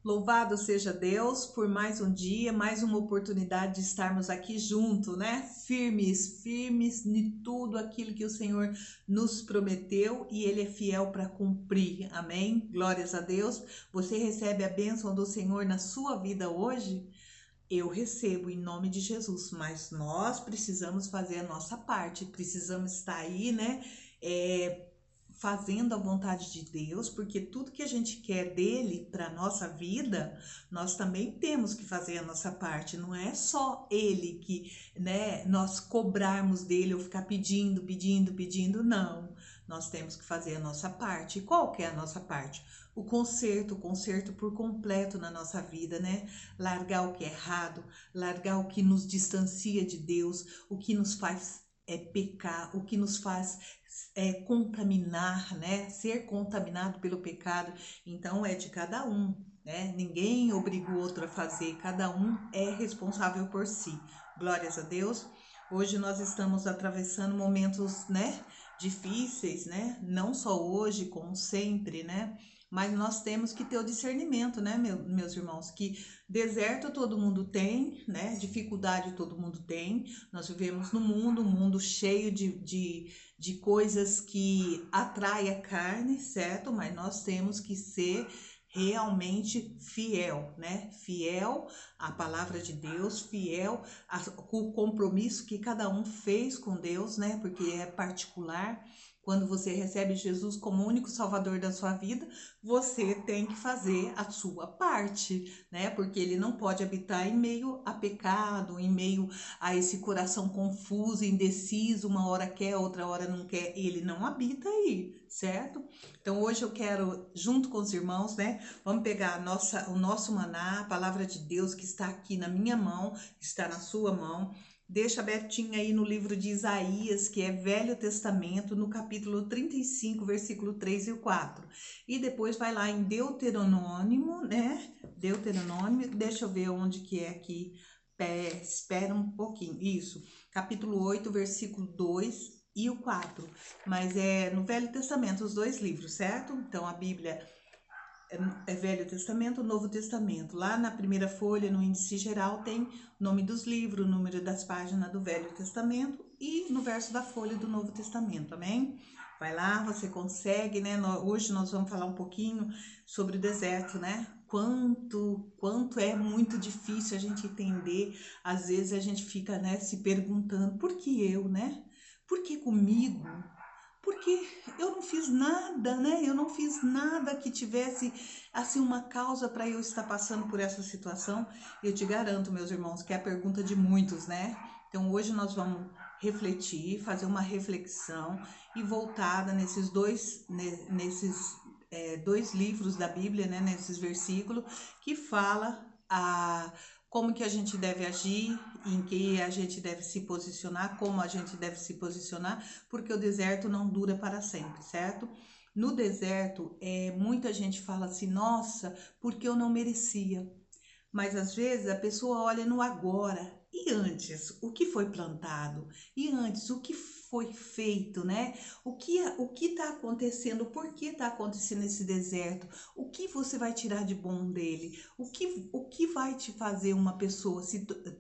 Louvado seja Deus por mais um dia, mais uma oportunidade de estarmos aqui juntos, né? Firmes, firmes em tudo aquilo que o Senhor nos prometeu e Ele é fiel para cumprir. Amém? Glórias a Deus. Você recebe a bênção do Senhor na sua vida hoje? Eu recebo em nome de Jesus, mas nós precisamos fazer a nossa parte, precisamos estar aí, né? Fazendo a vontade de Deus, porque tudo que a gente quer dele para a nossa vida, nós também temos que fazer a nossa parte. Não é só ele que, né, nós cobrarmos dele ou ficar pedindo, pedindo, pedindo, não. Nós temos que fazer a nossa parte. E qual que é a nossa parte? O conserto por completo na nossa vida, né? Largar o que é errado, largar o que nos distancia de Deus, o que nos faz pecar, o que nos faz contaminar, né? Ser contaminado pelo pecado. Então é de cada um, né? Ninguém obriga o outro a fazer, cada um é responsável por si. Glórias a Deus. Hoje nós estamos atravessando momentos, né, difíceis, né? Não só hoje, como sempre, né? Mas nós temos que ter o discernimento, né, meus irmãos? Que deserto todo mundo tem, né? Dificuldade todo mundo tem. Nós vivemos no mundo, um mundo cheio de coisas que atraem a carne, certo? Mas nós temos que ser realmente fiel, né? Fiel à palavra de Deus, fiel ao compromisso que cada um fez com Deus, né? Porque é particular. Quando você recebe Jesus como único salvador da sua vida, você tem que fazer a sua parte, né? Porque ele não pode habitar em meio a pecado, em meio a esse coração confuso, indeciso, uma hora quer, outra hora não quer. Ele não habita aí, certo? Então hoje eu quero, junto com os irmãos, né? Vamos pegar o nosso maná, a palavra de Deus que está aqui na minha mão, está na sua mão. Deixa abertinho aí no livro de Isaías, que é Velho Testamento, no capítulo 35, versículo 3 e 4. E depois vai lá em Deuteronômio, né? Deuteronômio, deixa eu ver onde que é aqui. Espera um pouquinho. Isso, capítulo 8, versículo 2 e o 4. Mas é no Velho Testamento, os dois livros, certo? Então a Bíblia é Velho Testamento, Novo Testamento. Lá na primeira folha, no índice geral, tem o nome dos livros, o número das páginas do Velho Testamento e no verso da folha do Novo Testamento, amém? Vai lá, você consegue, né? Hoje nós vamos falar um pouquinho sobre o deserto, né? Quanto é muito difícil a gente entender. Às vezes a gente fica, né, se perguntando, por que eu, né? Por que comigo? Porque eu não fiz nada, né? Eu não fiz nada que tivesse assim uma causa para eu estar passando por essa situação. Eu te garanto, meus irmãos, que é a pergunta de muitos, né? Então hoje nós vamos refletir, fazer uma reflexão e voltada nesses dois livros da Bíblia, né? Nesses versículos que fala como que a gente deve agir, em que a gente deve se posicionar, como a gente deve se posicionar, porque o deserto não dura para sempre, certo? No deserto, muita gente fala assim, nossa, porque eu não merecia. Mas às vezes a pessoa olha no agora. E antes, o que foi plantado? E antes, o que foi feito, né? O que está acontecendo? Por que está acontecendo esse deserto? O que você vai tirar de bom dele? O que vai te fazer uma pessoa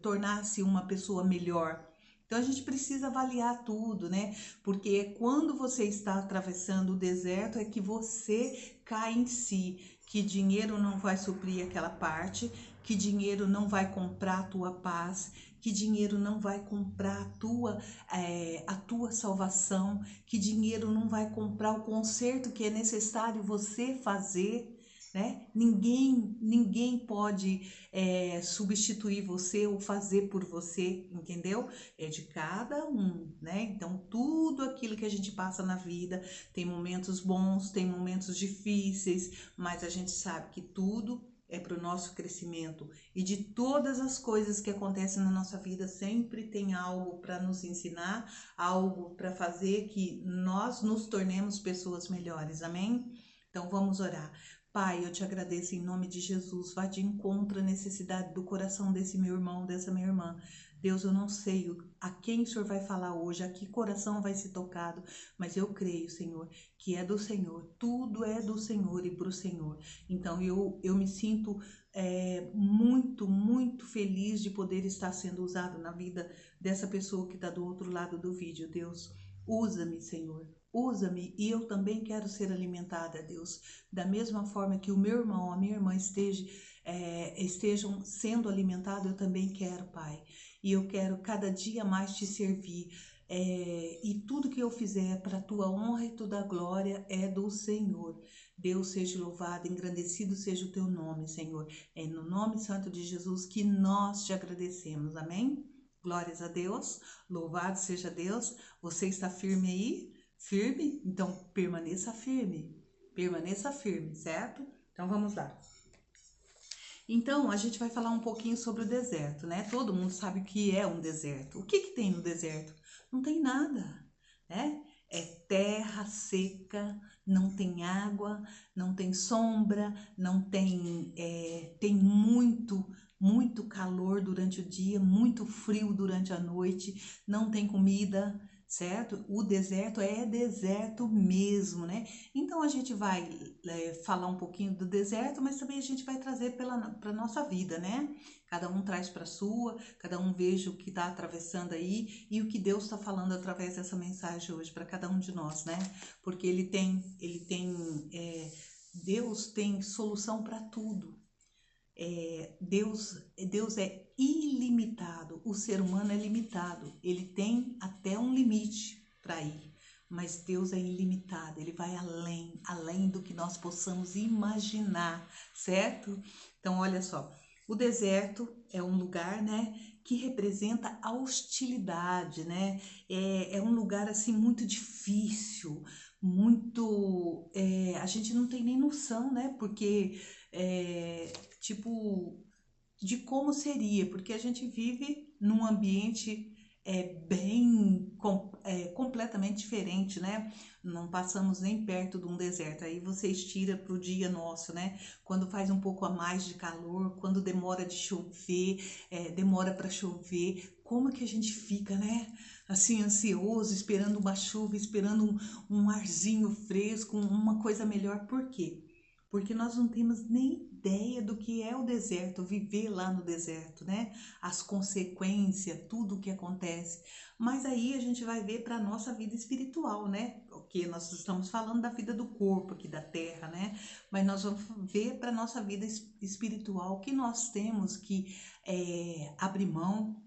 tornar-se uma pessoa melhor? Então a gente precisa avaliar tudo, né? Porque quando você está atravessando o deserto é que você cai em si, que dinheiro não vai suprir aquela parte, que dinheiro não vai comprar a tua paz, que dinheiro não vai comprar a tua salvação, que dinheiro não vai comprar o conserto que é necessário você fazer, né? Ninguém pode substituir você ou fazer por você, entendeu? É de cada um, né? Então, tudo aquilo que a gente passa na vida, tem momentos bons, tem momentos difíceis, mas a gente sabe que tudo é para o nosso crescimento. E de todas as coisas que acontecem na nossa vida, sempre tem algo para nos ensinar, algo para fazer que nós nos tornemos pessoas melhores. Amém? Então vamos orar. Pai, eu te agradeço em nome de Jesus. Vá de encontro à necessidade do coração desse meu irmão, dessa minha irmã. Deus, eu não sei a quem o Senhor vai falar hoje, a que coração vai ser tocado, mas eu creio, Senhor, que é do Senhor, tudo é do Senhor e para o Senhor. Então eu me sinto muito, muito feliz de poder estar sendo usado na vida dessa pessoa que está do outro lado do vídeo. Deus, usa-me, Senhor. Usa-me e eu também quero ser alimentada, Deus. Da mesma forma que o meu irmão, a minha irmã estejam sendo alimentados, eu também quero, Pai. E eu quero cada dia mais te servir. E tudo que eu fizer para a tua honra e toda a glória é do Senhor. Deus seja louvado, engrandecido seja o teu nome, Senhor. É no nome santo de Jesus que nós te agradecemos. Amém? Glórias a Deus. Louvado seja Deus. Você está firme aí? Firme? Então permaneça firme. Permaneça firme, certo? Então vamos lá. Então, a gente vai falar um pouquinho sobre o deserto, né? Todo mundo sabe o que é um deserto. O que tem no deserto? Não tem nada, né? É terra seca, não tem água, não tem sombra, não tem, tem muito calor durante o dia, muito frio durante a noite, não tem comida, certo? O deserto é deserto mesmo, né? Então a gente vai falar um pouquinho do deserto, mas também a gente vai trazer para a nossa vida, né? Cada um traz para a sua, cada um veja o que está atravessando aí e o que Deus está falando através dessa mensagem hoje para cada um de nós, né? Porque Deus tem solução para tudo. Deus é ilimitado, o ser humano é limitado, ele tem até um limite para ir, mas Deus é ilimitado, ele vai além do que nós possamos imaginar, certo? Então, olha só, o deserto é um lugar, né, que representa a hostilidade, né? É um lugar assim muito difícil, a gente não tem nem noção, né? Porque tipo, de como seria, porque a gente vive num ambiente completamente diferente, né? Não passamos nem perto de um deserto. Aí você estira para o dia nosso, né? Quando faz um pouco a mais de calor, quando demora de chover, demora para chover, como que a gente fica, né? Assim, ansioso, esperando uma chuva, esperando um arzinho fresco, uma coisa melhor. Por quê? Porque nós não temos nem ideia do que é o deserto, viver lá no deserto, né? As consequências, tudo o que acontece. Mas aí a gente vai ver para a nossa vida espiritual, né? Porque nós estamos falando da vida do corpo aqui da terra, né? Mas nós vamos ver para a nossa vida espiritual o que nós temos que abrir mão,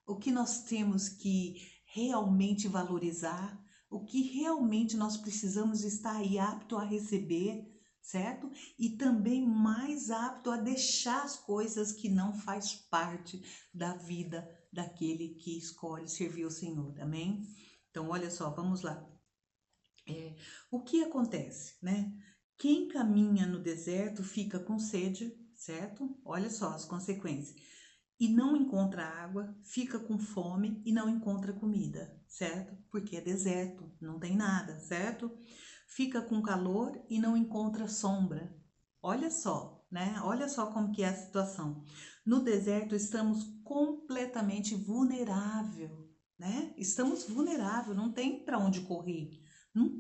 o que nós temos que realmente valorizar, o que realmente nós precisamos estar aí apto a receber, certo? E também mais apto a deixar as coisas que não faz parte da vida daquele que escolhe servir o Senhor, amém? Então, olha só, vamos lá. O que acontece, né? Quem caminha no deserto fica com sede, certo? Olha só as consequências. E não encontra água, fica com fome e não encontra comida, certo? Porque é deserto, não tem nada, certo? Fica com calor e não encontra sombra. Olha só, né? Olha só como que é a situação. No deserto estamos completamente vulnerável, né? Estamos vulnerável, não tem para onde correr. Não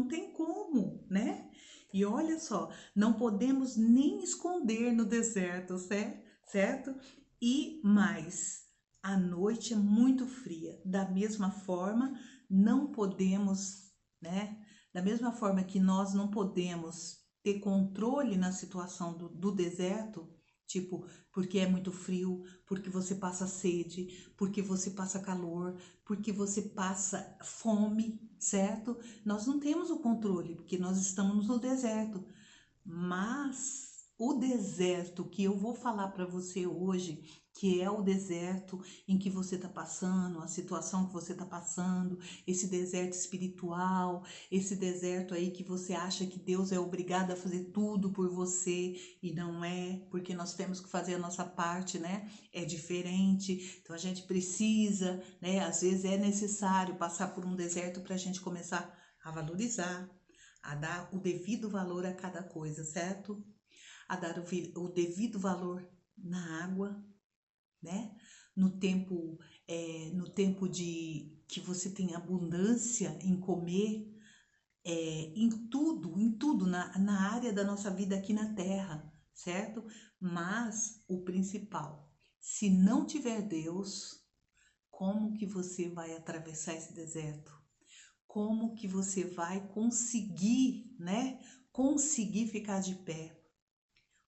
tem como, né? E olha só, não podemos nem esconder no deserto, certo? E mais, a noite é muito fria. Da mesma forma, não podemos, né? Da mesma forma que nós não podemos ter controle na situação do deserto, tipo, porque é muito frio, porque você passa sede, porque você passa calor, porque você passa fome, certo? Nós não temos o controle, porque nós estamos no deserto. Mas o deserto que eu vou falar para você hoje, que é o deserto em que você está passando, a situação que você está passando, esse deserto espiritual, esse deserto aí que você acha que Deus é obrigado a fazer tudo por você e não é, porque nós temos que fazer a nossa parte, né? É diferente, então a gente precisa, né? Às vezes é necessário passar por um deserto para a gente começar a valorizar, a dar o devido valor a cada coisa, certo? A dar o devido valor na água, né? No tempo de que você tem abundância em comer, em tudo na área da nossa vida aqui na Terra, certo? Mas o principal, se não tiver Deus, como que você vai atravessar esse deserto? Como que você vai conseguir, né? Conseguir ficar de pé?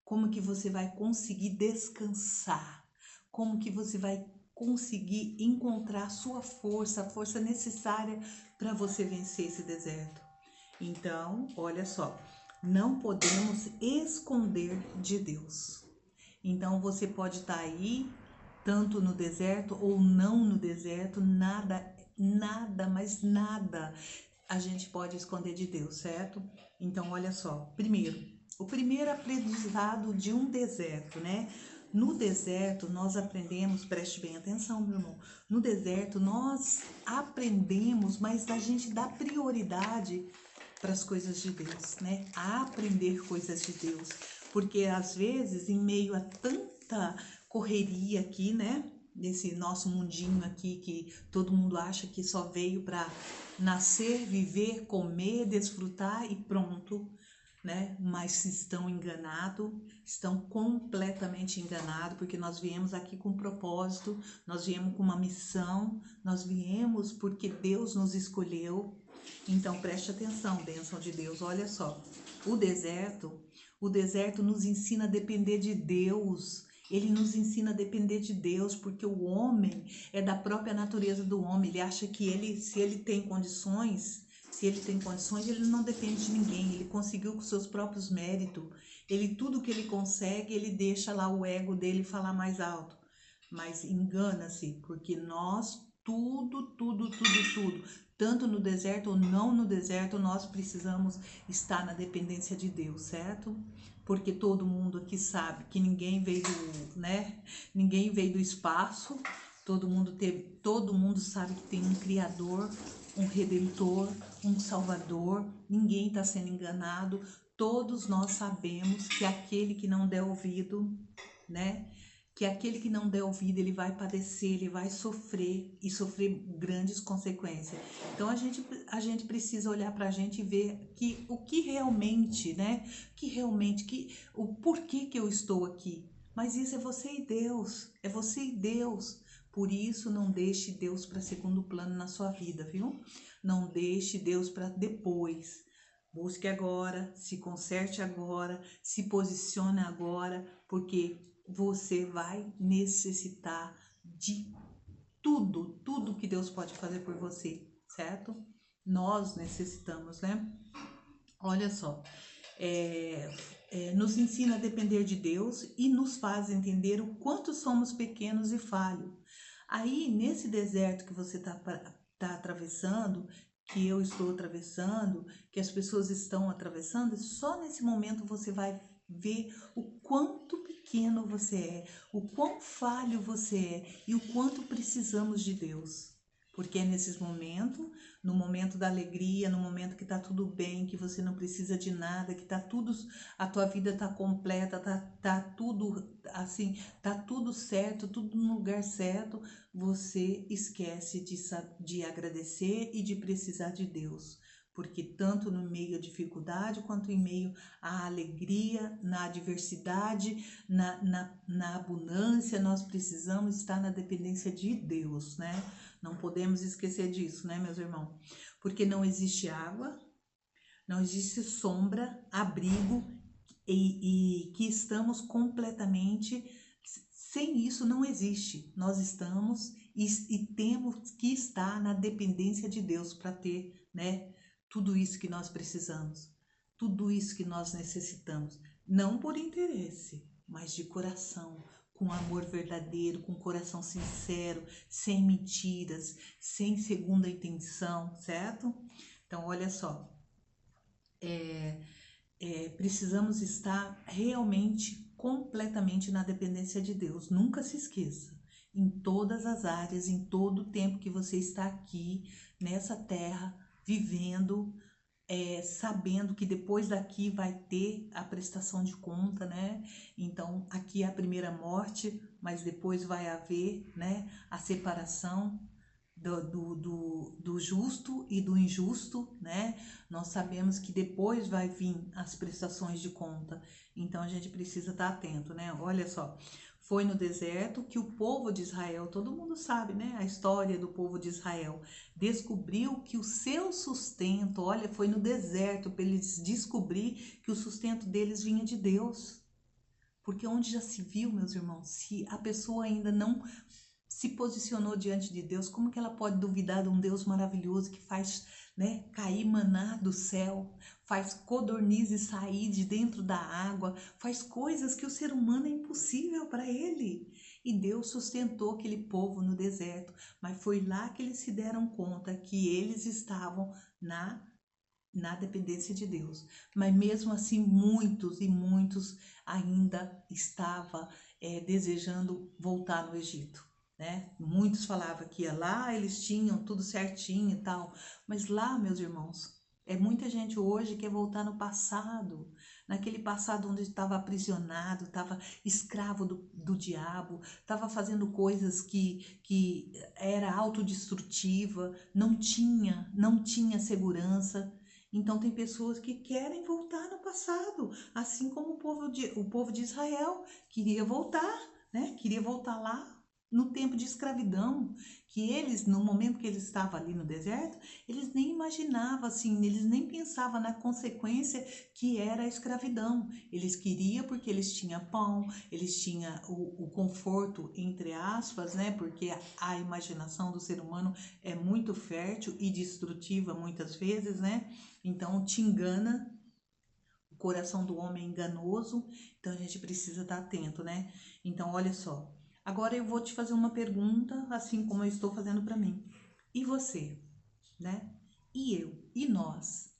Como que você vai conseguir descansar? Como que você vai conseguir encontrar a sua força, a força necessária para você vencer esse deserto? Então, olha só, não podemos esconder de Deus. Então, você pode estar aí, tanto no deserto ou não no deserto, nada, mas nada a gente pode esconder de Deus, certo? Então, olha só, o primeiro aprendizado de um deserto, né? No deserto, nós aprendemos, preste bem atenção, meu irmão. No deserto, nós aprendemos, mas a gente dá prioridade para as coisas de Deus, né? A aprender coisas de Deus. Porque às vezes, em meio a tanta correria aqui, né? Nesse nosso mundinho aqui que todo mundo acha que só veio para nascer, viver, comer, desfrutar e pronto, né? Mas estão enganados, estão completamente enganados, porque nós viemos aqui com um propósito, nós viemos com uma missão, nós viemos porque Deus nos escolheu. Então preste atenção, bênção de Deus, olha só, o deserto nos ensina a depender de Deus. Ele nos ensina a depender de Deus, porque o homem é da própria natureza do homem. Ele acha que se ele tem condições, ele não depende de ninguém. Ele conseguiu com seus próprios méritos. Tudo que ele consegue, ele deixa lá o ego dele falar mais alto. Mas engana-se, porque nós, tudo, tanto no deserto ou não no deserto, nós precisamos estar na dependência de Deus, certo? Porque todo mundo aqui sabe que ninguém veio do, né? Ninguém veio do espaço. Todo mundo sabe que tem um Criador, um Redentor, um Salvador. Ninguém está sendo enganado. Todos nós sabemos que aquele que não der ouvido, né? Que aquele que não der ouvido, ele vai padecer, ele vai sofrer e sofrer grandes consequências. Então a gente precisa olhar para a gente e ver o que realmente, né? O porquê que eu estou aqui. Mas isso é você e Deus, é você e Deus. Por isso, não deixe Deus para segundo plano na sua vida, viu? Não deixe Deus para depois. Busque agora, se conserte agora, se posicione agora, porque você vai necessitar de tudo que Deus pode fazer por você, certo? Nós necessitamos, né? Olha só, nos ensina a depender de Deus e nos faz entender o quanto somos pequenos e falhos. Aí, nesse deserto que você tá atravessando, que eu estou atravessando, que as pessoas estão atravessando, só nesse momento você vai ver o quanto pequeno você é, o quão falho você é e o quanto precisamos de Deus. Porque é nesses momentos, no momento da alegria, no momento que tá tudo bem, que você não precisa de nada, que tá tudo, a tua vida tá completa, tá tudo assim, tá tudo certo, tudo no lugar certo, você esquece de agradecer e de precisar de Deus. Porque tanto no meio à dificuldade, quanto em meio à alegria, na adversidade, na abundância, nós precisamos estar na dependência de Deus, né? Não podemos esquecer disso, né, meus irmãos? Porque não existe água, não existe sombra, abrigo, e que estamos completamente... Sem isso não existe. Nós estamos e temos que estar na dependência de Deus para ter, né, tudo isso que nós precisamos, tudo isso que nós necessitamos. Não por interesse, mas de coração, com amor verdadeiro, com coração sincero, sem mentiras, sem segunda intenção, certo? Então, olha só, precisamos estar realmente, completamente na dependência de Deus. Nunca se esqueça, em todas as áreas, em todo o tempo que você está aqui, nessa terra, vivendo, sabendo que depois daqui vai ter a prestação de conta, né? Então, aqui é a primeira morte, mas depois vai haver, né, a separação do justo e do injusto, né? Nós sabemos que depois vai vir as prestações de conta, então a gente precisa estar atento, né? Olha só, foi no deserto que o povo de Israel, todo mundo sabe, né? A história do povo de Israel, descobriu que o seu sustento, olha, foi no deserto para eles descobrir que o sustento deles vinha de Deus. Porque onde já se viu, meus irmãos, se a pessoa ainda não se posicionou diante de Deus, como que ela pode duvidar de um Deus maravilhoso que faz, né, cair maná do céu, faz codornizes sair de dentro da água, faz coisas que o ser humano é impossível para ele. E Deus sustentou aquele povo no deserto, mas foi lá que eles se deram conta que eles estavam na dependência de Deus. Mas mesmo assim, muitos e muitos ainda estavam desejando voltar no Egito, né? Muitos falavam que ia lá, eles tinham tudo certinho e tal, mas lá, meus irmãos, muita gente hoje quer voltar no passado, naquele passado onde estava aprisionado, estava escravo do diabo, estava fazendo coisas que era autodestrutiva, não tinha segurança. Então tem pessoas que querem voltar no passado, assim como o povo de Israel queria voltar, né? Queria voltar lá no tempo de escravidão, que eles, no momento que eles estavam ali no deserto, eles nem imaginavam assim, eles nem pensavam na consequência que era a escravidão. Eles queriam porque eles tinham pão, eles tinham o conforto, entre aspas, né? Porque a imaginação do ser humano é muito fértil e destrutiva muitas vezes, né? Então te engana, o coração do homem é enganoso, então a gente precisa estar atento, né? Então olha só, agora eu vou te fazer uma pergunta, assim como eu estou fazendo para mim. E você, né? E eu? E nós?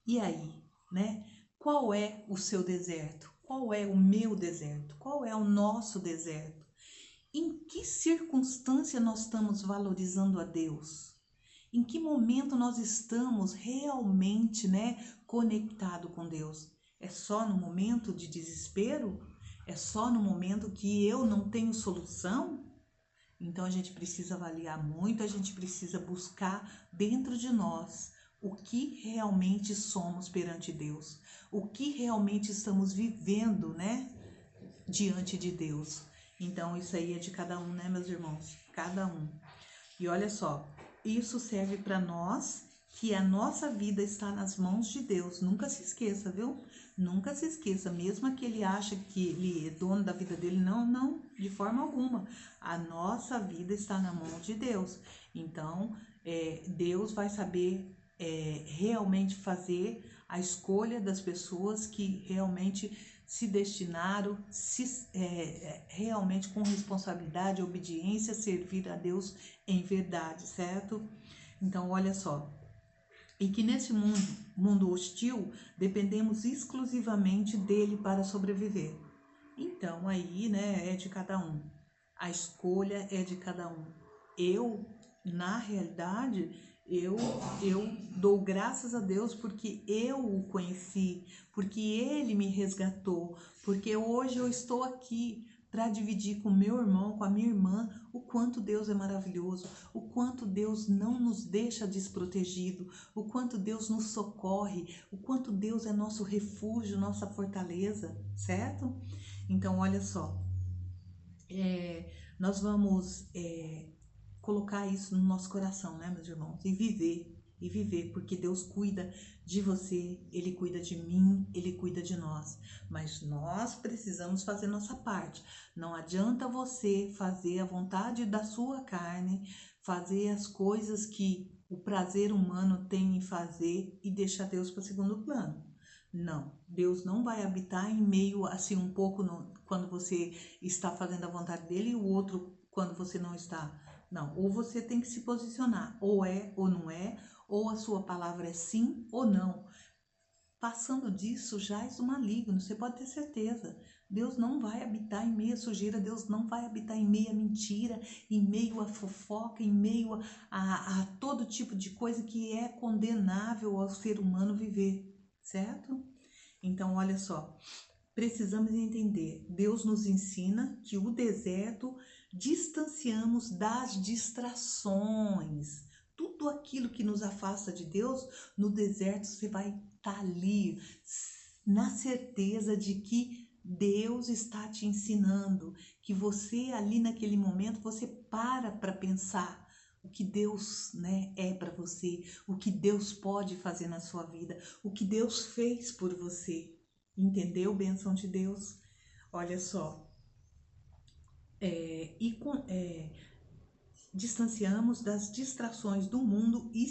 E aí, né? Qual é o seu deserto? Qual é o meu deserto? Qual é o nosso deserto? Em que circunstância nós estamos valorizando a Deus? Em que momento nós estamos realmente, né, conectado com Deus? É só no momento de desespero? É só no momento que eu não tenho solução? Então a gente precisa avaliar muito, a gente precisa buscar dentro de nós o que realmente somos perante Deus, o que realmente estamos vivendo, né, diante de Deus. Então isso aí é de cada um, né, meus irmãos? Cada um. E olha só, isso serve para nós, que a nossa vida está nas mãos de Deus. Nunca se esqueça, viu? Nunca se esqueça, mesmo que ele acha que ele é dono da vida dele, não, não, de forma alguma. A nossa vida está na mão de Deus. Então, Deus vai saber realmente fazer a escolha das pessoas que realmente se destinaram, realmente com responsabilidade, obediência, servir a Deus em verdade, certo? Então, olha só, e que nesse mundo hostil, dependemos exclusivamente dele para sobreviver. Então, aí, né, é de cada um. A escolha é de cada um. Eu, na realidade, eu dou graças a Deus porque eu o conheci, porque ele me resgatou, porque hoje eu estou aqui para dividir com meu irmão, com a minha irmã, o quanto Deus é maravilhoso, o quanto Deus não nos deixa desprotegido, o quanto Deus nos socorre, o quanto Deus é nosso refúgio, nossa fortaleza, certo? Então, olha só, nós vamos colocar isso no nosso coração, né, meus irmãos? E viver, porque Deus cuida de você, Ele cuida de mim, Ele cuida de nós. Mas nós precisamos fazer nossa parte. Não adianta você fazer a vontade da sua carne, fazer as coisas que o prazer humano tem em fazer e deixar Deus para segundo plano. Não, Deus não vai habitar em meio, assim, um pouco quando você está fazendo a vontade dele e o outro quando você não está. Não, ou você tem que se posicionar, ou é ou não é, ou a sua palavra é sim ou não. Passando disso, jaz o maligno, você pode ter certeza. Deus não vai habitar em meio à sujeira, Deus não vai habitar em meio à mentira, em meio à fofoca, em meio a todo tipo de coisa que é condenável ao ser humano viver, certo? Então, olha só, precisamos entender, Deus nos ensina que o deserto distanciamos das distrações. Tudo aquilo que nos afasta de Deus, no deserto você vai estar ali, na certeza de que Deus está te ensinando, que você ali naquele momento, você para pensar o que Deus, né, é para você, o que Deus pode fazer na sua vida, o que Deus fez por você. Entendeu, bênção de Deus? Olha só, distanciamos das distrações do mundo e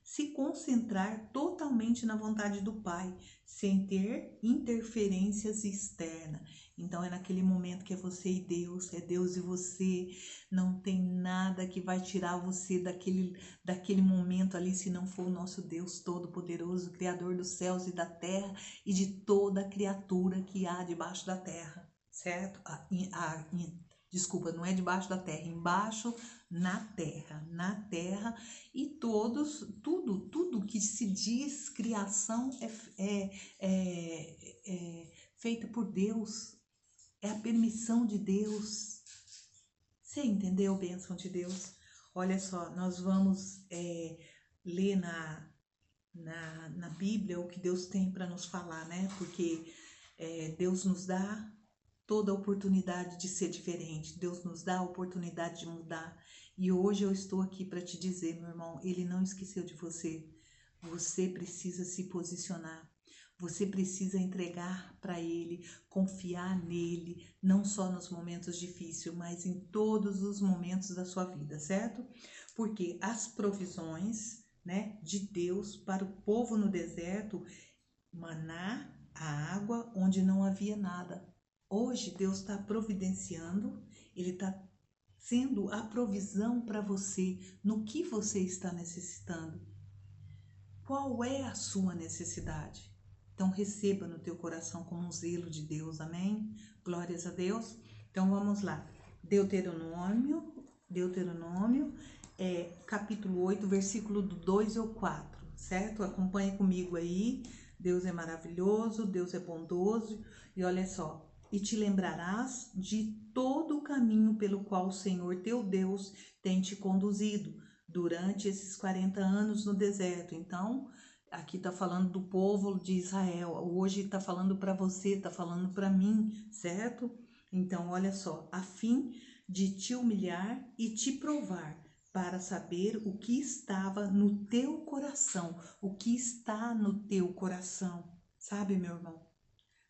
se concentrar totalmente na vontade do Pai, sem ter interferências externas. Então é naquele momento que é você e Deus, é Deus e você, não tem nada que vai tirar você daquele momento ali, se não for o nosso Deus Todo-Poderoso, Criador dos céus e da terra e de toda criatura que há debaixo da terra, certo? Desculpa, não é debaixo da terra, embaixo na terra, e tudo que se diz criação é feita por Deus, é a permissão de Deus. Você entendeu, bênção de Deus? Olha só, nós vamos ler na Bíblia o que Deus tem para nos falar, né? Porque Deus nos dá toda a oportunidade de ser diferente. Deus nos dá a oportunidade de mudar. E hoje eu estou aqui para te dizer, meu irmão, Ele não esqueceu de você. Você precisa se posicionar. Você precisa entregar para Ele, confiar nele, não só nos momentos difíceis, mas em todos os momentos da sua vida, certo? Porque as provisões, né, de Deus para o povo no deserto, maná, a água onde não havia nada. Hoje Deus está providenciando, Ele está sendo a provisão para você no que você está necessitando. Qual é a sua necessidade? Então receba no teu coração como um zelo de Deus, amém? Glórias a Deus. Então vamos lá. Deuteronômio, capítulo 8, versículo do 2 ao 4, certo? Acompanha comigo aí. Deus é maravilhoso, Deus é bondoso. E olha só, e te lembrarás de todo o caminho pelo qual o Senhor teu Deus tem te conduzido durante esses 40 anos no deserto. Então, aqui está falando do povo de Israel, hoje está falando para você, está falando para mim, certo? Então, olha só, a fim de te humilhar e te provar, para saber o que estava no teu coração, o que está no teu coração. Sabe, meu irmão?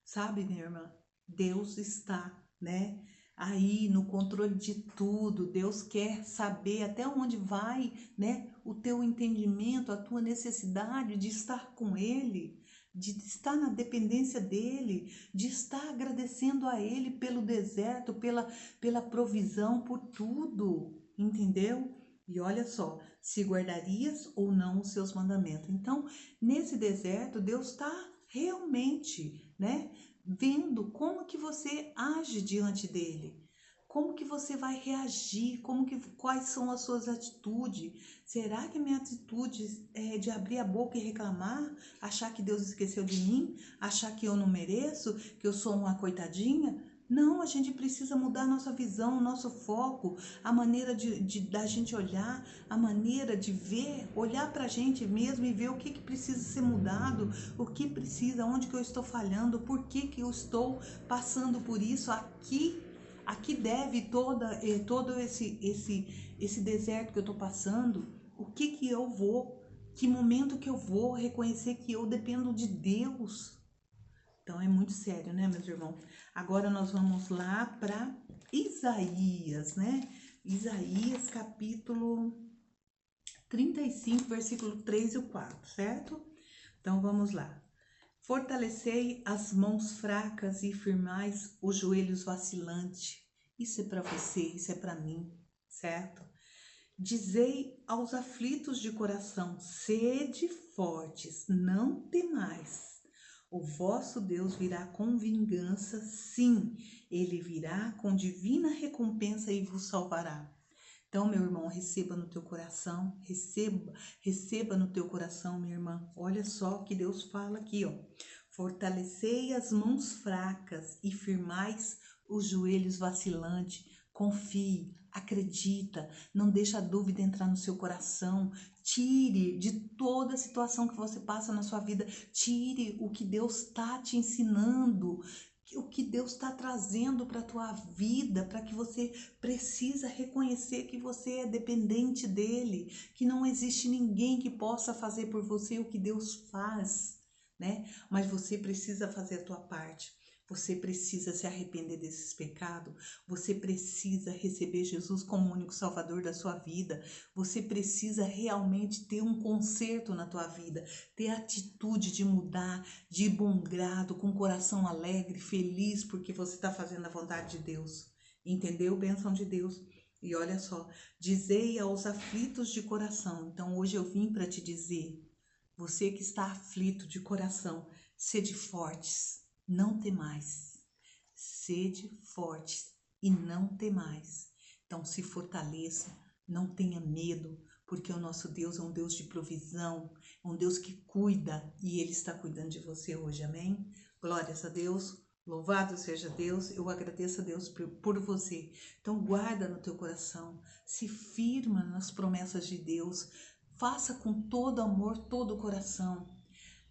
Sabe, minha irmã? Deus está, né, aí no controle de tudo. Deus quer saber até onde vai, né, o teu entendimento, a tua necessidade de estar com Ele, de estar na dependência dEle, de estar agradecendo a Ele pelo deserto, pela provisão, por tudo, entendeu? E olha só, se guardarias ou não os seus mandamentos. Então, nesse deserto, Deus está realmente, né, vendo como que você age diante dele, como que você vai reagir, quais são as suas atitudes. Será que a minha atitude é de abrir a boca e reclamar, achar que Deus esqueceu de mim, achar que eu não mereço, que eu sou uma coitadinha? Não, a gente precisa mudar nossa visão, nosso foco, a maneira da gente olhar, a maneira de ver, olhar para a gente mesmo e ver o que precisa ser mudado, o que precisa, onde que eu estou falhando, por que eu estou passando por isso. Aqui deve todo esse deserto que eu estou passando, o que eu vou, que momento que eu vou reconhecer que eu dependo de Deus. Então é muito sério, né, meus irmãos? Agora nós vamos lá para Isaías, né? Isaías capítulo 35, versículo 3 e 4, certo? Então vamos lá. Fortalecei as mãos fracas e firmais os joelhos vacilantes. Isso é para você, isso é para mim, certo? Dizei aos aflitos de coração, sede fortes, não temais. O vosso Deus virá com vingança, sim, ele virá com divina recompensa e vos salvará. Então, meu irmão, receba no teu coração, receba no teu coração, minha irmã. Olha só o que Deus fala aqui, ó. Fortalecei as mãos fracas e firmais os joelhos vacilantes. Confie, acredita, não deixa a dúvida entrar no seu coração. Tire de toda a situação que você passa na sua vida, tire o que Deus está te ensinando, o que Deus está trazendo para a tua vida, para que você precisa reconhecer que você é dependente dele, que não existe ninguém que possa fazer por você o que Deus faz, né? Mas você precisa fazer a tua parte. Você precisa se arrepender desses pecados, você precisa receber Jesus como o único salvador da sua vida, você precisa realmente ter um conserto na tua vida, ter a atitude de mudar, de bom grado, com o coração alegre, feliz, porque você está fazendo a vontade de Deus. Entendeu? Bênção de Deus. E olha só, dizei aos aflitos de coração. Então hoje eu vim para te dizer, você que está aflito de coração, sede fortes, não temais. Sede fortes e não temais. Então se fortaleça, não tenha medo, porque o nosso Deus é um Deus de provisão, é um Deus que cuida e Ele está cuidando de você hoje, amém? Glórias a Deus, louvado seja Deus, eu agradeço a Deus por você. Então guarda no teu coração, se firma nas promessas de Deus, faça com todo amor, todo o coração.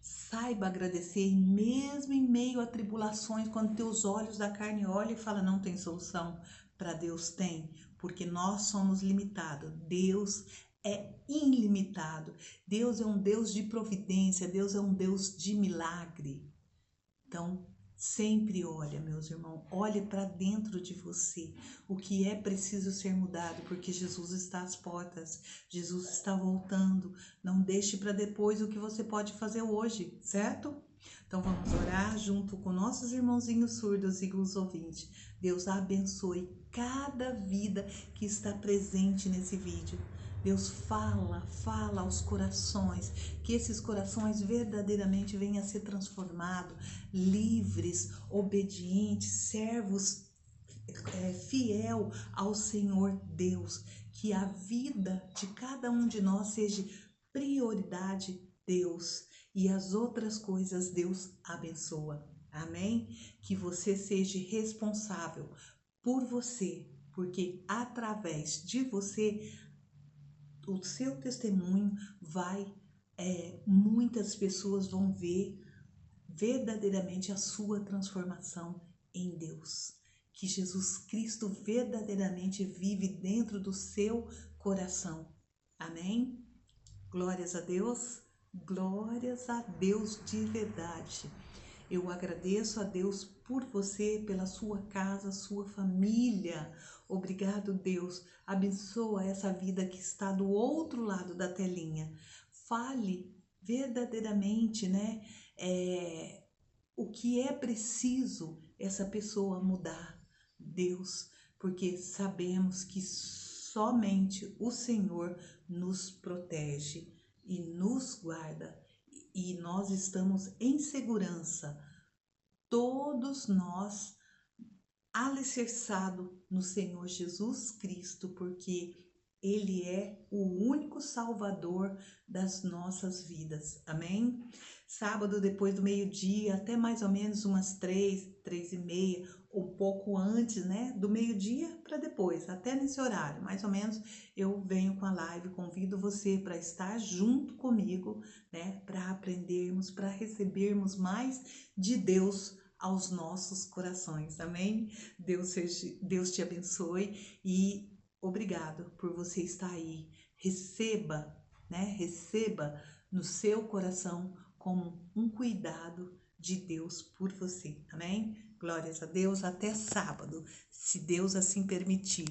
Saiba agradecer mesmo em meio a tribulações, quando teus olhos da carne olham e falam não tem solução. Para Deus tem, porque nós somos limitados. Deus é ilimitado. Deus é um Deus de providência, Deus é um Deus de milagre. Então, sempre olha, meus irmãos, olhe para dentro de você, o que é preciso ser mudado, porque Jesus está às portas, Jesus está voltando. Não deixe para depois o que você pode fazer hoje, certo? Então vamos orar junto com nossos irmãozinhos surdos e os ouvintes. Deus abençoe cada vida que está presente nesse vídeo. Deus fala aos corações, que esses corações verdadeiramente venham a ser transformados, livres, obedientes, servos fiel ao Senhor Deus. Que a vida de cada um de nós seja prioridade Deus e as outras coisas Deus abençoa. Amém? Que você seja responsável por você, porque através de você o seu testemunho muitas pessoas vão ver verdadeiramente a sua transformação em Deus. Que Jesus Cristo verdadeiramente vive dentro do seu coração. Amém? Glórias a Deus de verdade. Eu agradeço a Deus por você, pela sua casa, sua família. Obrigado, Deus. Abençoa essa vida que está do outro lado da telinha. Fale verdadeiramente, né? O que é preciso essa pessoa mudar, Deus, porque sabemos que somente o Senhor nos protege e nos guarda e nós estamos em segurança, todos nós alicerçados no Senhor Jesus Cristo, porque Ele é o único Salvador das nossas vidas, amém? Sábado, depois do meio-dia, até mais ou menos umas 3h30, ou pouco antes, né? Do meio-dia para depois, até nesse horário, mais ou menos, eu venho com a live, convido você para estar junto comigo, né? Para aprendermos, para recebermos mais de Deus aos nossos corações, amém? Deus te abençoe e obrigado por você estar aí. Receba, né? Receba no seu coração como um cuidado de Deus por você, amém? Glórias a Deus, até sábado, se Deus assim permitir.